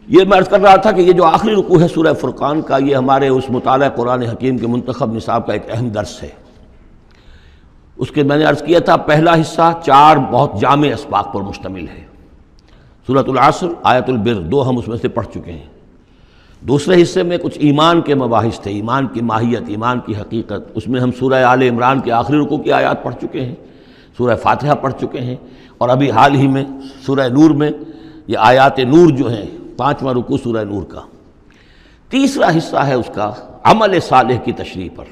یہ میں عرض کر رہا تھا کہ یہ جو آخری رکوع ہے سورہ فرقان کا، یہ ہمارے اس مطالعہ قرآن حکیم کے منتخب نصاب کا ایک اہم درس ہے۔ اس کے میں نے عرض کیا تھا پہلا حصہ 4 بہت جامع اسباق پر مشتمل ہے۔ سورۃ العصر، آیت البر، 2 ہم اس میں سے پڑھ چکے ہیں۔ دوسرے حصے میں کچھ ایمان کے مباحث تھے، ایمان کی ماہیت، ایمان کی حقیقت، اس میں ہم سورہ آل عمران کے آخری رکوع کی آیات پڑھ چکے ہیں، سورہ فاتحہ پڑھ چکے ہیں، اور ابھی حال ہی میں سورہ نور میں یہ آیات نور جو ہیں، 5واں رکوع سورہ نور کا۔ تیسرا حصہ ہے اس کا عمل صالح کی تشریح پر۔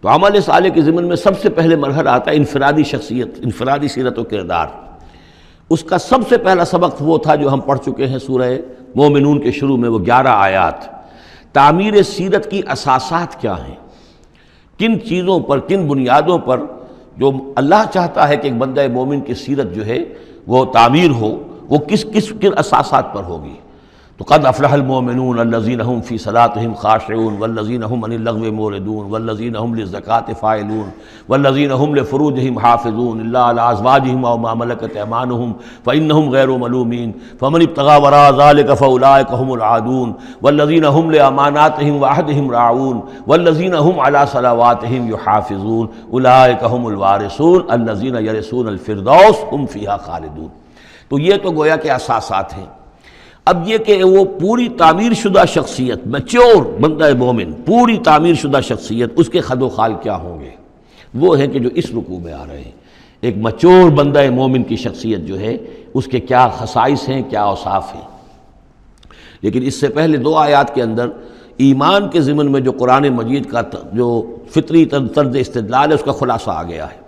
تو عمل صالح کے ضمن میں سب سے پہلے مرحلہ آتا ہے انفرادی شخصیت، انفرادی سیرت و کردار۔ اس کا سب سے پہلا سبق وہ تھا جو ہم پڑھ چکے ہیں سورہ مومنون کے شروع میں، وہ 11 آیات۔ تعمیر سیرت کی اساسات کیا ہیں، کن چیزوں پر، کن بنیادوں پر جو اللہ چاہتا ہے کہ ایک بندہ مومن کی سیرت جو ہے وہ تعمیر ہو، وہ کن اساسات پر ہوگی۔ تو قد افلح المؤمنون الذین هم فی صلاتهم خاشعون والذین هم عن اللغو معرضون والذین هم للزکاة فاعلون والذین هم لفروجهم حافظون الا علی ازواجهم او ما ملکت ایمانهم فانهم غیر ملومین فمن ابتغى وراء ذلك فاولئک هم العادون والذین هم لاماناتهم وعهدهم راعون والذین هم علی صلواتهم یحافظون اولئک هم الوارثون الذین یرثون الفردوس هم فیها خالدون۔ تو یہ تو گویا کہ اساسات ہیں۔ اب یہ کہ وہ پوری تعمیر شدہ شخصیت، میچور بندہ مومن، پوری تعمیر شدہ شخصیت، اس کے خد و خال کیا ہوں گے، وہ ہیں کہ جو اس رکوع میں آ رہے ہیں۔ ایک میچور بندہ مومن کی شخصیت جو ہے، اس کے کیا خصائص ہیں، کیا اوصاف ہیں۔ لیکن اس سے پہلے 2 آیات کے اندر ایمان کے ضمن میں جو قرآن مجید کا جو فطری طرز استدلال ہے، اس کا خلاصہ آ گیا ہے۔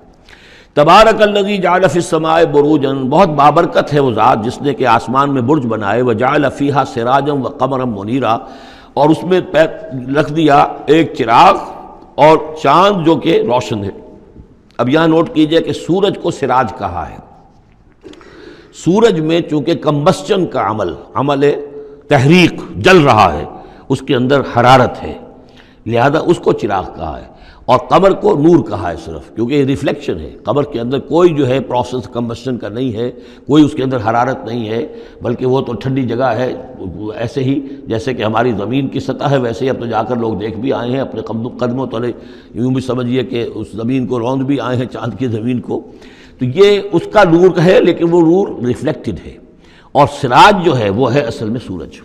تبارک الذی جعل فی السماء بروجا، بہت بابرکت ہے وہ ذات جس نے کہ آسمان میں برج بنائے، وجعل فیہا سراجا وقمرا منیرا، اور اس میں رکھ دیا ایک چراغ اور چاند جو کہ روشن ہے۔ اب یہاں نوٹ کیجئے کہ سورج کو سراج کہا ہے۔ سورج میں چونکہ کمبسچن کا عمل تحریک، جل رہا ہے، اس کے اندر حرارت ہے، لہذا اس کو چراغ کہا ہے، اور قمر کو نور کہا ہے صرف، کیونکہ یہ ریفلیکشن ہے۔ قمر کے اندر کوئی جو ہے پروسیس کمبسشن کا نہیں ہے، کوئی اس کے اندر حرارت نہیں ہے، بلکہ وہ تو ٹھنڈی جگہ ہے، ایسے ہی جیسے کہ ہماری زمین کی سطح ہے، ویسے ہی اب تو جا کر لوگ دیکھ بھی آئے ہیں اپنے قدموں تلے، یوں بھی سمجھیے کہ اس زمین کو روند بھی آئے ہیں، چاند کی زمین کو۔ تو یہ اس کا نور ہے، لیکن وہ نور ریفلیکٹڈ ہے، اور سراج جو ہے وہ ہے اصل میں سورج۔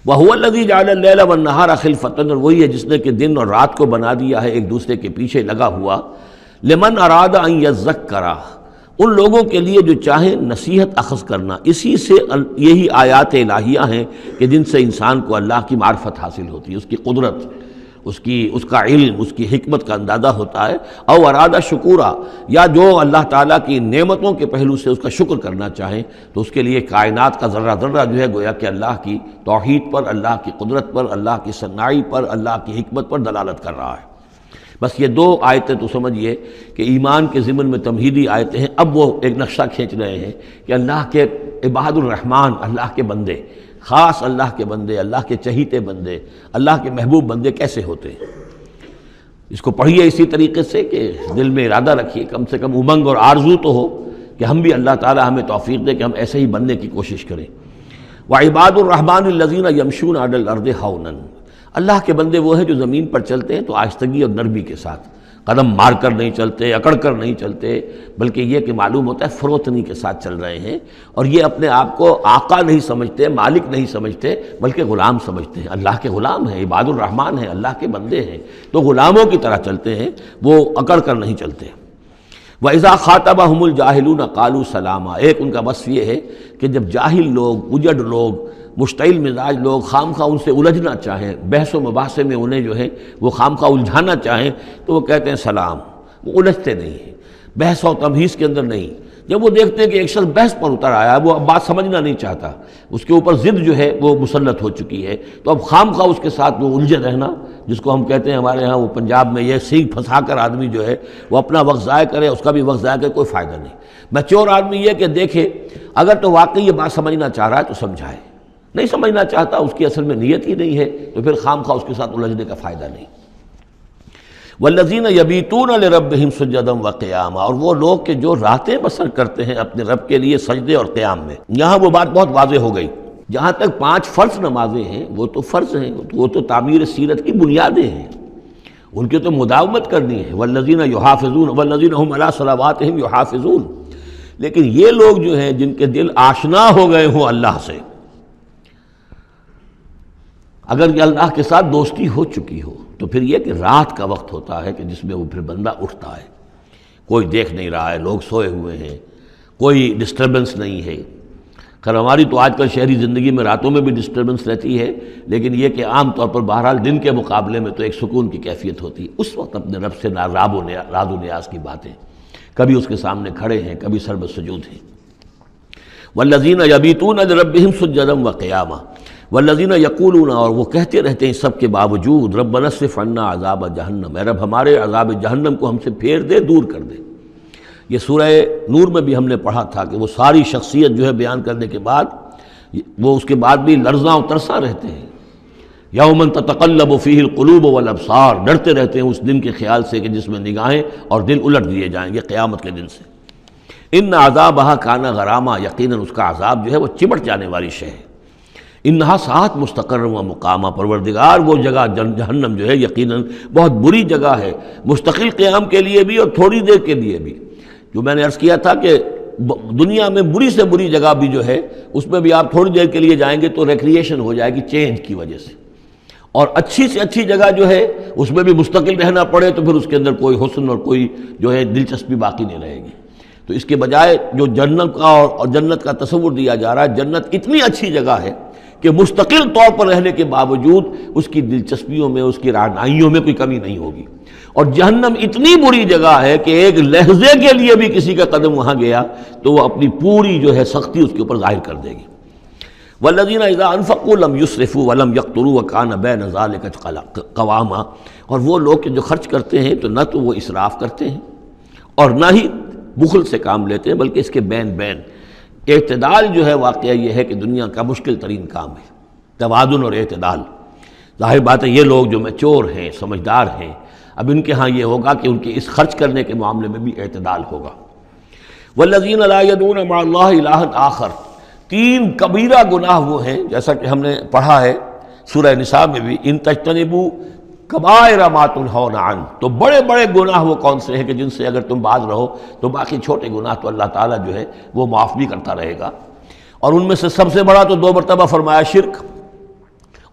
وَهُوَ الَّذِي جَعَلَ اللَّيْلَ وَالنَّهَارَ خِلْفَةً، اور وہی ہے جس نے کہ دن اور رات کو بنا دیا ہے ایک دوسرے کے پیچھے لگا ہوا، لِمَنْ أَرَادَ أَنْ يَذَّكَّرَ، ان لوگوں کے لیے جو چاہیں نصیحت اخذ کرنا۔ اسی سے یہی آیات الہیہ ہیں کہ جن سے انسان کو اللہ کی معرفت حاصل ہوتی ہے، اس کی قدرت، اس کا علم، اس کی حکمت کا اندازہ ہوتا ہے۔ او ارادہ شکورا، یا جو اللہ تعالیٰ کی نعمتوں کے پہلو سے اس کا شکر کرنا چاہیں، تو اس کے لیے کائنات کا ذرہ ذرہ جو ہے گویا کہ اللہ کی توحید پر، اللہ کی قدرت پر، اللہ کی صناعی پر، اللہ کی حکمت پر دلالت کر رہا ہے۔ بس یہ 2 آیتیں تو سمجھیے کہ ایمان کے ضمن میں تمہیدی آیتیں ہیں۔ اب وہ ایک نقشہ کھینچ رہے ہیں کہ اللہ کے عباد الرحمن، اللہ کے بندے، خاص اللہ کے بندے، اللہ کے چہیتے بندے، اللہ کے محبوب بندے کیسے ہوتے ہیں۔ اس کو پڑھیے اسی طریقے سے کہ دل میں ارادہ رکھیے، کم سے کم امنگ اور آرزو تو ہو کہ ہم بھی اللہ تعالی ہمیں توفیق دے کہ ہم ایسے ہی بننے کی کوشش کریں۔ وعباد الرحمن الذین یمشون علی الارض ہونا، اللہ کے بندے وہ ہیں جو زمین پر چلتے ہیں تو آہستگی اور نرمی کے ساتھ، قدم مار کر نہیں چلتے، اکڑ کر نہیں چلتے، بلکہ یہ کہ معلوم ہوتا ہے فروتنی کے ساتھ چل رہے ہیں، اور یہ اپنے آپ کو آقا نہیں سمجھتے، مالک نہیں سمجھتے، بلکہ غلام سمجھتے ہیں۔ اللہ کے غلام ہیں، عباد الرحمن ہیں، اللہ کے بندے ہیں، تو غلاموں کی طرح چلتے ہیں، وہ اکڑ کر نہیں چلتے۔ وَإِذَا خَاطَبَهُمُ الْجَاهِلُونَ قَالُوا سَلَامًا، ایک ان کا وصف یہ ہے کہ جب جاہل لوگ، اجڑ لوگ، مشتعل مزاج لوگ خام خواہ ان سے الجھنا چاہیں، بحث و مباحثے میں انہیں جو ہے وہ خام خواہ الجھانا چاہیں، تو وہ کہتے ہیں سلام۔ وہ الجھتے نہیں ہیں، بحث و تمہیز کے اندر نہیں۔ جب وہ دیکھتے ہیں کہ ایک شخص بحث پر اتر آیا ہے، وہ اب بات سمجھنا نہیں چاہتا، اس کے اوپر ضد جو ہے وہ مسلط ہو چکی ہے، تو اب خام خواہ اس کے ساتھ وہ الجھے رہنا، جس کو ہم کہتے ہیں ہمارے ہاں وہ پنجاب میں یہ سینگ پھنسا کر آدمی جو ہے وہ اپنا وقت ضائع کرے، اس کا بھی وقت ضائع کرے، کوئی فائدہ نہیں۔ میچور آدمی یہ کہ دیکھے اگر تو واقعی یہ بات سمجھنا چاہ رہا ہے تو سمجھائے، نہیں سمجھنا چاہتا، اس کی اصل میں نیت ہی نہیں ہے، تو پھر خام خواہ اس کے ساتھ الجھنے کا فائدہ نہیں۔ والذین یبیتون لربہم سجدا وقیاما، اور وہ لوگ کہ جو راتیں بسر کرتے ہیں اپنے رب کے لیے سجدے اور قیام میں۔ یہاں وہ بات بہت واضح ہو گئی جہاں تک 5 فرض نمازیں ہیں وہ تو فرض ہیں، وہ تو تعمیر سیرت کی بنیادیں ہیں، ان کی تو مداومت کرنی ہے، والذین یحافظون والذین هم علی صلواتہم یحافظون۔ لیکن یہ لوگ جو ہیں جن کے دل آشنا ہو گئے ہوں اللہ سے، اگر یہ اللہ کے ساتھ دوستی ہو چکی ہو، تو پھر یہ کہ رات کا وقت ہوتا ہے کہ جس میں وہ پھر بندہ اٹھتا ہے، کوئی دیکھ نہیں رہا ہے، لوگ سوئے ہوئے ہیں، کوئی ڈسٹربنس نہیں ہے۔ خیر ہماری تو آج کل شہری زندگی میں راتوں میں بھی ڈسٹربنس رہتی ہے، لیکن یہ کہ عام طور پر بہرحال دن کے مقابلے میں تو ایک سکون کی کیفیت ہوتی ہے۔ اس وقت اپنے رب سے راز و نیاز کی باتیں، کبھی اس کے سامنے کھڑے ہیں، کبھی سر بسجود ہیں۔ والذین یبیتون لربہم سجدا وقیاما، والذین یقولون، اور وہ کہتے رہتے ہیں سب کے باوجود، ربنا اصرف عنا عذاب جہنم، اے رب ہمارے عذاب جہنم کو ہم سے پھیر دے، دور کر دے۔ یہ سورہ نور میں بھی ہم نے پڑھا تھا کہ وہ ساری شخصیت جو ہے بیان کرنے کے بعد وہ اس کے بعد بھی لرزاں و ترساں رہتے ہیں۔ یوما تتقلب فیہ القلوب والابصار، ڈرتے رہتے ہیں اس دن کے خیال سے کہ جس میں نگاہیں اور دل الٹ دیے جائیں گے قیامت کے دن سے۔ ان عذابہا کان غراما، یقیناً اس کا عذاب جو ہے وہ چمٹ جانے والی شے ہے۔ انہا ساعت مستقر و مقامہ، پروردگار وہ جگہ جہنم جو ہے یقیناً بہت بری جگہ ہے، مستقل قیام کے لیے بھی اور تھوڑی دیر کے لیے بھی۔ جو میں نے عرض کیا تھا کہ دنیا میں بری سے بری جگہ بھی جو ہے اس میں بھی آپ تھوڑی دیر کے لیے جائیں گے تو ریکریشن ہو جائے گی چینج کی وجہ سے، اور اچھی سے اچھی جگہ جو ہے اس میں بھی مستقل رہنا پڑے تو پھر اس کے اندر کوئی حسن اور کوئی جو ہے دلچسپی باقی نہیں رہے گی۔ تو اس کے بجائے جو جنت کا اور جنت کا تصور دیا جا رہا ہے، جنت اتنی اچھی جگہ ہے کہ مستقل طور پر رہنے کے باوجود اس کی دلچسپیوں میں، اس کی رعنائیوں میں کوئی کمی نہیں ہوگی، اور جہنم اتنی بری جگہ ہے کہ ایک لحظے کے لیے بھی کسی کا قدم وہاں گیا تو وہ اپنی پوری جو ہے سختی اس کے اوپر ظاہر کر دے گی۔ والذین اذا انفقوا لم یسرفوا ولم یقتروا وکان بین ذلک قواما، اور وہ لوگ کہ جو خرچ کرتے ہیں تو نہ تو وہ اسراف کرتے ہیں اور نہ ہی بخل سے کام لیتے ہیں، بلکہ اس کے بین اعتدال جو ہے واقعہ یہ ہے کہ دنیا کا مشکل ترین کام ہے، توازن اور اعتدال۔ ظاہر بات ہے یہ لوگ جو میچور ہیں، سمجھدار ہیں، اب ان کے ہاں یہ ہوگا کہ ان کے اس خرچ کرنے کے معاملے میں بھی اعتدال ہوگا۔ والذین لا یدعون مع اللہ الہا آخر، 3 کبیرہ گناہ وہ ہیں جیسا کہ ہم نے پڑھا ہے سورہ نساء میں بھی، ان تجتنبوا کبائر ما تنہون عنہ، تو بڑے بڑے گناہ وہ کون سے ہیں کہ جن سے اگر تم باز رہو تو باقی چھوٹے گناہ تو اللہ تعالیٰ جو ہے وہ معاف بھی کرتا رہے گا۔ اور ان میں سے سب سے بڑا تو 2 مرتبہ فرمایا شرک،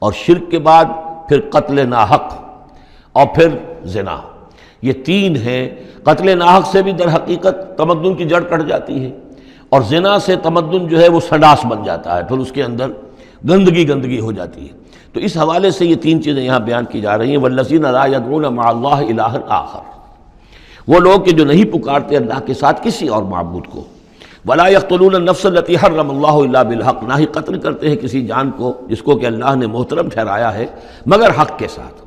اور شرک کے بعد پھر قتل ناحق اور پھر زنا، یہ 3 ہیں۔ قتل ناحق سے بھی در حقیقت تمدن کی جڑ کٹ جاتی ہے، اور زنا سے تمدن جو ہے وہ سنڈاس بن جاتا ہے، پھر اس کے اندر گندگی ہو جاتی ہے۔ تو اس حوالے سے یہ 3 چیزیں یہاں بیان کی جا رہی ہیں۔ والذین لا یدعون مع اللہ الہا آخر، وہ لوگ کہ جو نہیں پکارتے اللہ کے ساتھ کسی اور معبود کو۔ ولا یقتلون النفس التي حرم اللہ الا بالحق، نہ ہی قتل کرتے ہیں کسی جان کو جس کو کہ اللہ نے محترم ٹھہرایا ہے مگر حق کے ساتھ۔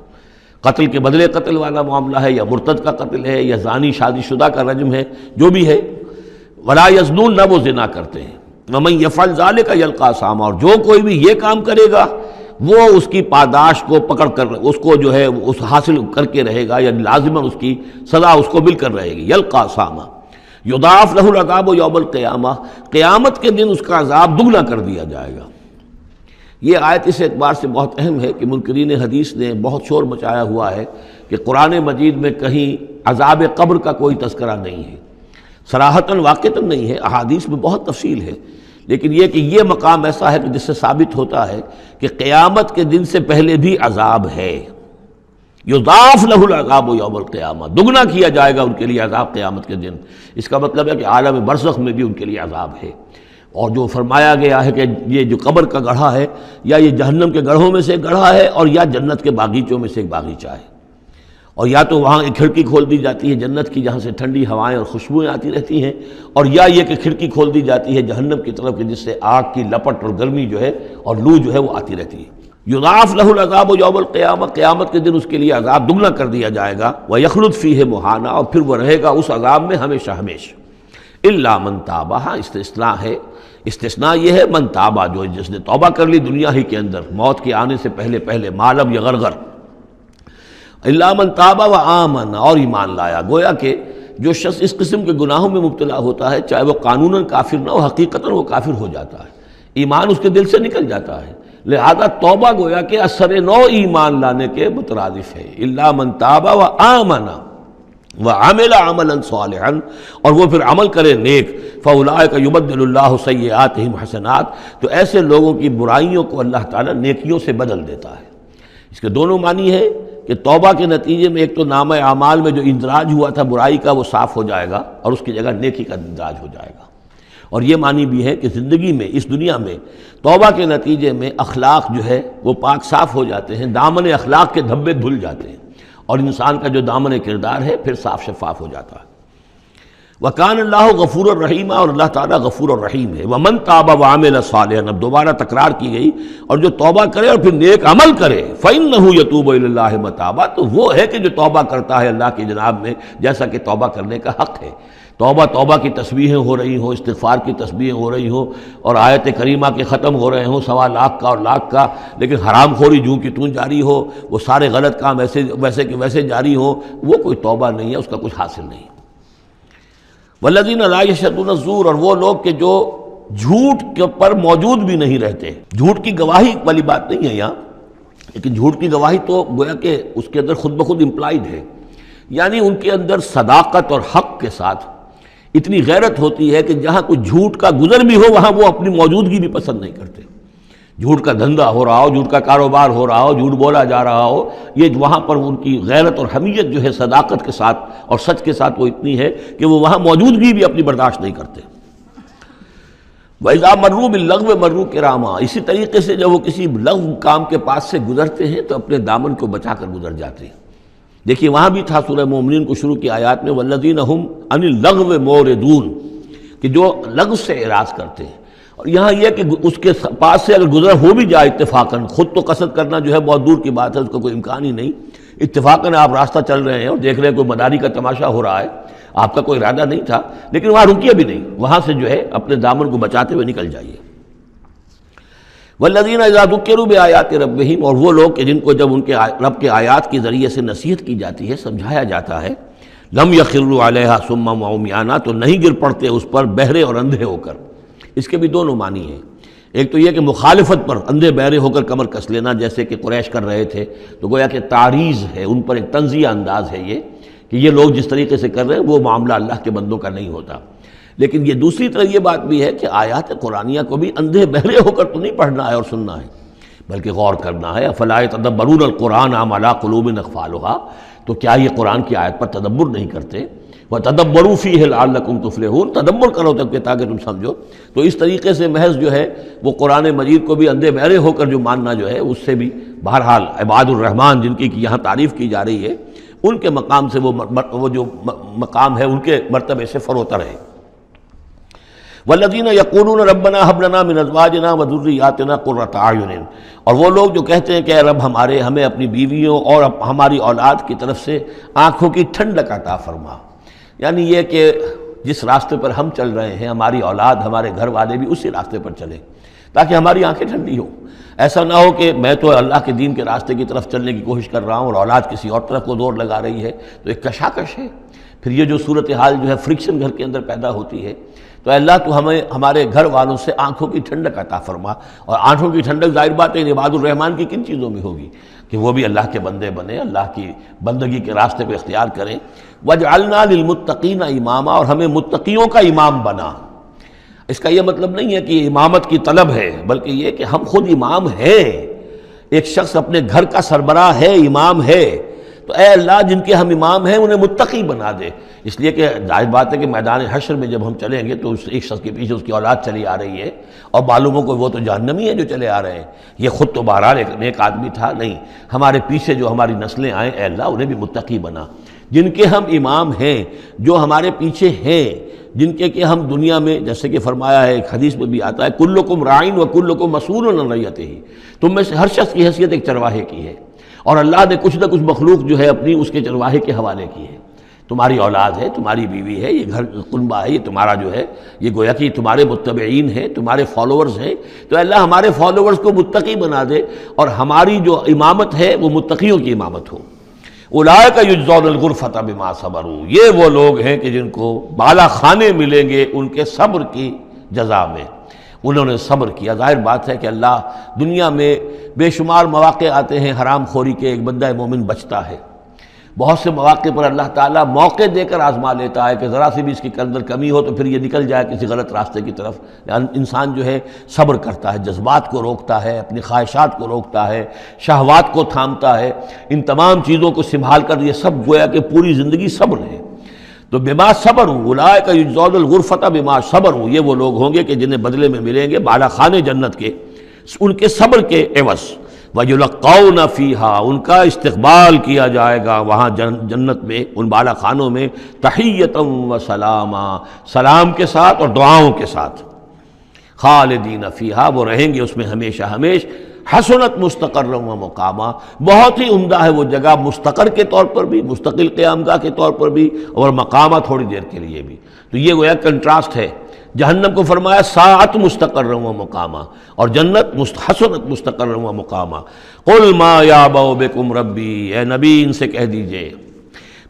قتل کے بدلے قتل والا معاملہ ہے، یا مرتد کا قتل ہے، یا زانی شادی شدہ کا رجم ہے، جو بھی ہے۔ ولا یزنون، نہ وہ زنا کرتے ہیں۔ ومن یفعل ذلک یلقى اثاما، اور جو کوئی بھی یہ کام کرے گا وہ اس کی پاداش کو پکڑ کر اس کو جو ہے اس حاصل کر کے رہے گا، یعنی لازماً اس کی سزا اس کو مل کر رہے گی۔ یلقى اثاما یضاعف له العذاب یوم القیامہ، قیامت کے دن اس کا عذاب دگنا کر دیا جائے گا۔ یہ آیت اس اعتبار سے بہت اہم ہے کہ منکرین حدیث نے بہت شور مچایا ہوا ہے کہ قرآن مجید میں کہیں عذاب قبر کا کوئی تذکرہ نہیں ہے، صراحتاً واقعتاً نہیں ہے، احادیث میں بہت تفصیل ہے، لیکن یہ کہ یہ مقام ایسا ہے کہ جس سے ثابت ہوتا ہے کہ قیامت کے دن سے پہلے بھی عذاب ہے۔ یضاعف لہ العذاب یوم القیامہ، دگنا کیا جائے گا ان کے لیے عذاب قیامت کے دن۔ اس کا مطلب ہے کہ عالم برزخ میں بھی ان کے لیے عذاب ہے۔ اور جو فرمایا گیا ہے کہ یہ جو قبر کا گڑھا ہے، یا یہ جہنم کے گڑھوں میں سے ایک گڑھا ہے، اور یا جنت کے باغیچوں میں سے ایک باغیچہ ہے، اور یا تو وہاں ایک کھڑکی کھول دی جاتی ہے جنت کی جہاں سے ٹھنڈی ہوائیں اور خوشبوئیں آتی رہتی ہیں، اور یا یہ کہ کھڑکی کھول دی جاتی ہے جہنم کی طرف کہ جس سے آگ کی لپٹ اور گرمی جو ہے اور لو جو ہے وہ آتی رہتی ہے۔ یضاعف لہ العذاب یوم القیامہ، قیامت کے دن اس کے لیے عذاب دگنا کر دیا جائے گا۔ ویخلد فیہ مہانا، اور پھر وہ رہے گا اس عذاب میں ہمیشہ ہمیشہ۔ الا من تاب، استثناء ہے، استثناء یہ ہے من تابہ، جو جس نے توبہ کر لی دنیا ہی کے اندر موت کے آنے سے پہلے ما لم یغرغر، الا من تابہ و آمن، اور ایمان لایا۔ گویا کہ جو شخص اس قسم کے گناہوں میں مبتلا ہوتا ہے چاہے وہ قانوناً کافر نہ ہو، حقیقتاً وہ کافر ہو جاتا ہے، ایمان اس کے دل سے نکل جاتا ہے. لہذا توبہ گویا کہ اثر نو ایمان لانے کے مترادف ہے. الا من تاب و آمن وعمل عملا صالحا، اور وہ پھر عمل کرے نیک، فاولئک یبدل اللہ سیئاتہم حسنات، تو ایسے لوگوں کی برائیوں کو اللہ تعالیٰ نیکیوں سے بدل دیتا ہے. اس کے دونوں معنی ہے کہ توبہ کے نتیجے میں ایک تو نامہ اعمال میں جو اندراج ہوا تھا برائی کا وہ صاف ہو جائے گا اور اس کی جگہ نیکی کا اندراج ہو جائے گا. اور یہ معنی بھی ہے کہ زندگی میں، اس دنیا میں توبہ کے نتیجے میں اخلاق جو ہے وہ پاک صاف ہو جاتے ہیں، دامن اخلاق کے دھبے دھل جاتے ہیں، اور انسان کا جو دامن کردار ہے پھر صاف شفاف ہو جاتا ہے. وَكَانَ اللَّهُ غَفُورًا رَحِيمًا، اور اللہ تعالیٰ غفور الرحیم ہے. وَمَن تَابَ وَعَمِلَ صَالِحًا، اب دوبارہ تکرار کی گئی، اور جو توبہ کرے اور پھر نیک عمل کرے، فَإِنَّهُ يَتُوبُ إِلَى اللَّهِ مَتَابًا، تو وہ ہے کہ جو توبہ کرتا ہے اللہ کی جناب میں جیسا کہ توبہ کرنے کا حق ہے. توبہ کی تسبیحیں ہو رہی ہوں، استغفار کی تسبیحیں ہو رہی ہوں، اور آیت کریمہ کے ختم ہو رہے ہوں 1.25 لاکھ کا اور لاکھ کا، لیکن حرام خوری جوں کی توں جاری ہو، وہ سارے غلط کام ویسے کہ ویسے جاری ہوں، وہ کوئی توبہ نہیں ہے، اس کا کچھ حاصل نہیں. والذین لا یشهدون الزور، اور وہ لوگ کہ جو جھوٹ کے پر موجود بھی نہیں رہتے. جھوٹ کی گواہی والی بات نہیں ہے یہاں، لیکن جھوٹ کی گواہی تو گویا کہ اس کے اندر خود بخود امپلائڈ ہے، یعنی ان کے اندر صداقت اور حق کے ساتھ اتنی غیرت ہوتی ہے کہ جہاں کوئی جھوٹ کا گزر بھی ہو وہاں وہ اپنی موجودگی بھی پسند نہیں کرتے. جھوٹ کا دھندا ہو رہا ہو، جھوٹ کا کاروبار ہو رہا ہو، جھوٹ بولا جا رہا ہو، یہ وہاں پر ان کی غیرت اور حمیت جو ہے صداقت کے ساتھ اور سچ کے ساتھ وہ اتنی ہے کہ وہ وہاں موجودگی بھی اپنی برداشت نہیں کرتے. وَإِذَا مَرُّوا بِاللَّغْوِ مَرُّوا كِرَامًا، اسی طریقے سے جب وہ کسی لغو کام کے پاس سے گزرتے ہیں تو اپنے دامن کو بچا کر گزر جاتے ہیں. دیکھیے وہاں بھی تھا سورہ مومنین کو شروع کی آیات میں وَالَّذِينَ هُمْ عَنِ اللَّغْوِ مُعْرِضُونَ، کہ جو لغو سے اعراض کرتے ہیں. اور یہاں یہ کہ اس کے پاس سے اگر گزر ہو بھی جائے اتفاقاً، خود تو قصد کرنا جو ہے بہت دور کی بات ہے، اس کا کوئی امکان ہی نہیں. اتفاقاً آپ راستہ چل رہے ہیں اور دیکھ رہے ہیں کوئی مداری کا تماشا ہو رہا ہے، آپ کا کوئی ارادہ نہیں تھا، لیکن وہاں رکیے بھی نہیں، وہاں سے جو ہے اپنے دامن کو بچاتے ہوئے نکل جائیے. والذین اذا ذکروا بآیات ربہم، اور وہ لوگ کہ جن کو جب ان کے رب کے آیات کے ذریعے سے نصیحت کی جاتی ہے، سمجھایا جاتا ہے، لم یخروا علیہا صما وعمیانا، تو نہیں گر پڑتے اس پر بہرے اور اندھے ہو کر. اس کے بھی دونوں معنی ہیں. ایک تو یہ کہ مخالفت پر اندھے بہرے ہو کر کمر کس لینا، جیسے کہ قریش کر رہے تھے، تو گویا کہ تعریض ہے، ان پر ایک طنزیہ انداز ہے یہ کہ یہ لوگ جس طریقے سے کر رہے ہیں وہ معاملہ اللہ کے بندوں کا نہیں ہوتا. لیکن یہ دوسری طرف یہ بات بھی ہے کہ آیات قرآنیہ کو بھی اندھے بہرے ہو کر تو نہیں پڑھنا ہے اور سننا ہے، بلکہ غور کرنا ہے. افلا یتدبرون القرآن ام علی قلوب اقفالها، تو کیا یہ قرآن کی آیت پر تدبر نہیں کرتے؟ وَتَدَبَّرُوا فِيهِ لَعَلَّكُمْ تُفْلِحُونَ، تدبر کرو تاکہ تم سمجھو. تو اس طریقے سے محض جو ہے وہ قرآن مجید کو بھی اندھے بہرے ہو کر جو ماننا جو ہے اس سے بھی بہرحال عباد الرحمن جن کی یہاں تعریف کی جا رہی ہے ان کے مقام سے وہ جو مقام ہے ان کے مرتبے سے فروتر ہے. والذین یقولون ربنا هب لنا من ازواجنا وذریاتنا قرۃ اعین، اور وہ لوگ جو کہتے ہیں کہ اے رب ہمارے، ہمیں اپنی بیویوں اور ہماری اولاد کی طرف سے آنکھوں کی ٹھنڈک عطا فرما. یعنی یہ کہ جس راستے پر ہم چل رہے ہیں ہماری اولاد، ہمارے گھر والے بھی اسی راستے پر چلیں تاکہ ہماری آنکھیں ٹھنڈی ہوں. ایسا نہ ہو کہ میں تو اللہ کے دین کے راستے کی طرف چلنے کی کوشش کر رہا ہوں اور اولاد کسی اور طرف کو زور لگا رہی ہے، تو ایک کشاکش ہے. پھر یہ جو صورتحال جو ہے فرکشن گھر کے اندر پیدا ہوتی ہے. تو اللہ تو ہمیں ہمارے گھر والوں سے آنکھوں کی ٹھنڈک عطا فرما. اور آنکھوں کی ٹھنڈک ظاہر بات ہے عباد الرحمن کی کن چیزوں میں ہوگی کہ وہ بھی اللہ کے بندے بنے، اللہ کی بندگی کے راستے کو اختیار کریں. وَاجْعَلْنَا لِلْمُتَّقِينَ اماما، اور ہمیں متقیوں کا امام بنا. اس کا یہ مطلب نہیں ہے کہ امامت کی طلب ہے، بلکہ یہ کہ ہم خود امام ہیں. ایک شخص اپنے گھر کا سربراہ ہے، امام ہے، تو اے اللہ جن کے ہم امام ہیں انہیں متقی بنا دے. اس لیے کہ ظاہر بات ہے کہ میدان حشر میں جب ہم چلیں گے تو ایک شخص کے پیچھے اس کی اولاد چلی آ رہی ہے اور معلوموں کو وہ تو جہنمی ہے جو چلے آ رہے ہیں. یہ خود تو بہرحال ایک نیک آدمی تھا، نہیں، ہمارے پیچھے جو ہماری نسلیں آئیں اے اللہ انہیں بھی متقی بنا. جن کے ہم امام ہیں، جو ہمارے پیچھے ہیں، جن کے کہ ہم دنیا میں جیسے کہ فرمایا ہے ایک حدیث میں بھی آتا ہے کلکم راعٍ وکلکم مسئول عن رعیتہ، تم میں سے ہر شخص کی حیثیت ایک چرواہے کی ہے، اور اللہ نے کچھ نہ کچھ مخلوق جو ہے اپنی اس کے چرواہے کے حوالے کی ہے. تمہاری اولاد ہے، تمہاری بیوی ہے، یہ گھر کنبہ ہے، یہ تمہارا جو ہے یہ گویا کہ تمہارے متبعین ہیں، تمہارے فالوورز ہیں. تو اللہ ہمارے فالوورز کو متقی بنا دے اور ہماری جو امامت ہے وہ متقیوں کی امامت ہو. اولئک یجزون الغرفۃ بما صبروا، یہ وہ لوگ ہیں کہ جن کو بالا خانے ملیں گے ان کے صبر کی جزا میں. انہوں نے صبر کیا۔ ظاہر بات ہے کہ اللہ دنیا میں بے شمار مواقع آتے ہیں حرام خوری کے، ایک بندہ مومن بچتا ہے۔ بہت سے مواقع پر اللہ تعالیٰ موقع دے کر آزما لیتا ہے کہ ذرا سی بھی اس کے اندر کمی ہو تو پھر یہ نکل جائے کسی غلط راستے کی طرف۔ انسان جو ہے صبر کرتا ہے، جذبات کو روکتا ہے، اپنی خواہشات کو روکتا ہے، شہوات کو تھامتا ہے، ان تمام چیزوں کو سنبھال کر یہ سب گویا کہ پوری زندگی صبر ہے۔ تو بما صبروا اولئک یجزون الغرفۃ بما صبروا، یہ وہ لوگ ہوں گے کہ جنہیں بدلے میں ملیں گے بالا خانے جنت کے ان کے صبر کے عوض۔ وَيُلَقَّوْنَ فِيهَا، ان کا استقبال کیا جائے گا وہاں جنت میں، ان بالا خانوں میں، تحیۃ و سلاما، سلام کے ساتھ اور دعاؤں کے ساتھ۔ خالدین فیہا، وہ رہیں گے اس میں ہمیشہ ہمیش۔ حسنت مستقرا و مقاما، بہت ہی عمدہ ہے وہ جگہ، مستقر کے طور پر بھی، مستقل قیام گاہ کے طور پر بھی، اور مقامہ تھوڑی دیر کے لیے بھی۔ تو یہ گویا کنٹراسٹ ہے۔ جہنم کو فرمایا ساعت مستقر و مقامہ، اور جنت حسنت مستقر و مقامہ۔ قل ما یعبأ بکم ربی، اے نبی ان سے کہہ دیجئے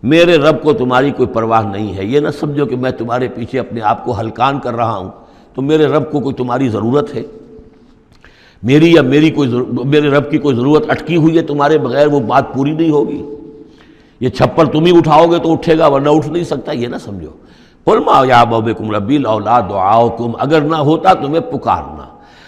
میرے رب کو تمہاری کوئی پرواہ نہیں ہے۔ یہ نہ سمجھو کہ میں تمہارے پیچھے اپنے آپ کو ہلکان کر رہا ہوں، تو میرے رب کو کوئی تمہاری ضرورت ہے؟ میری یا میرے رب کی کوئی ضرورت اٹکی ہوئی ہے تمہارے بغیر، وہ بات پوری نہیں ہوگی؟ یہ چھپر تم ہی اٹھاؤ گے تو اٹھے گا، ورنہ اٹھ نہیں سکتا، یہ نہ سمجھو۔ قل ما یعبأ بکم ربی لولا دعاؤکم، اگر نہ ہوتا تمہیں پکارنا۔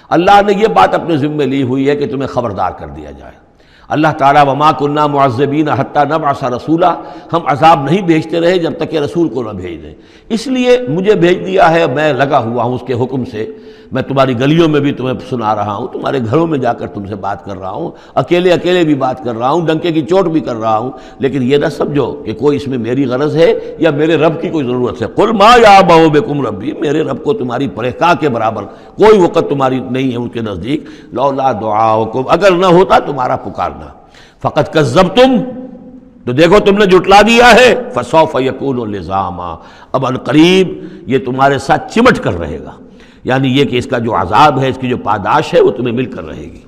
اللہ نے یہ بات اپنے ذمے لی ہوئی ہے کہ تمہیں خبردار کر دیا جائے۔ اللہ تعالیٰ وما کنا معذبین حتی نبعث رسولا، ہم عذاب نہیں بھیجتے رہے جب تک کہ رسول کو نہ بھیج دیں، اس لیے مجھے بھیج دیا ہے، میں لگا ہوا ہوں اس کے حکم سے۔ میں تمہاری گلیوں میں بھی تمہیں سنا رہا ہوں، تمہارے گھروں میں جا کر تم سے بات کر رہا ہوں، اکیلے اکیلے بھی بات کر رہا ہوں، ڈنکے کی چوٹ بھی کر رہا ہوں، لیکن یہ نہ سمجھو کہ کوئی اس میں میری غرض ہے یا میرے رب کی کوئی ضرورت ہے۔ قل ما یعبأ بکم ربی، میرے رب کو تمہاری پرہکا کے برابر کوئی وقت تمہاری نہیں ہے ان کے نزدیک۔ لولا دعاؤکم، اگر نہ ہوتا تمہارا پکارنا۔ فقط کذبتم، تو دیکھو تم نے جھٹلا دیا ہے۔ فسوف یکون لزاما، اب عنقریب یہ تمہارے ساتھ چمٹ کر رہے گا، یعنی یہ کہ اس کا جو عذاب ہے، اس کی جو پاداش ہے وہ تمہیں مل کر رہے گی۔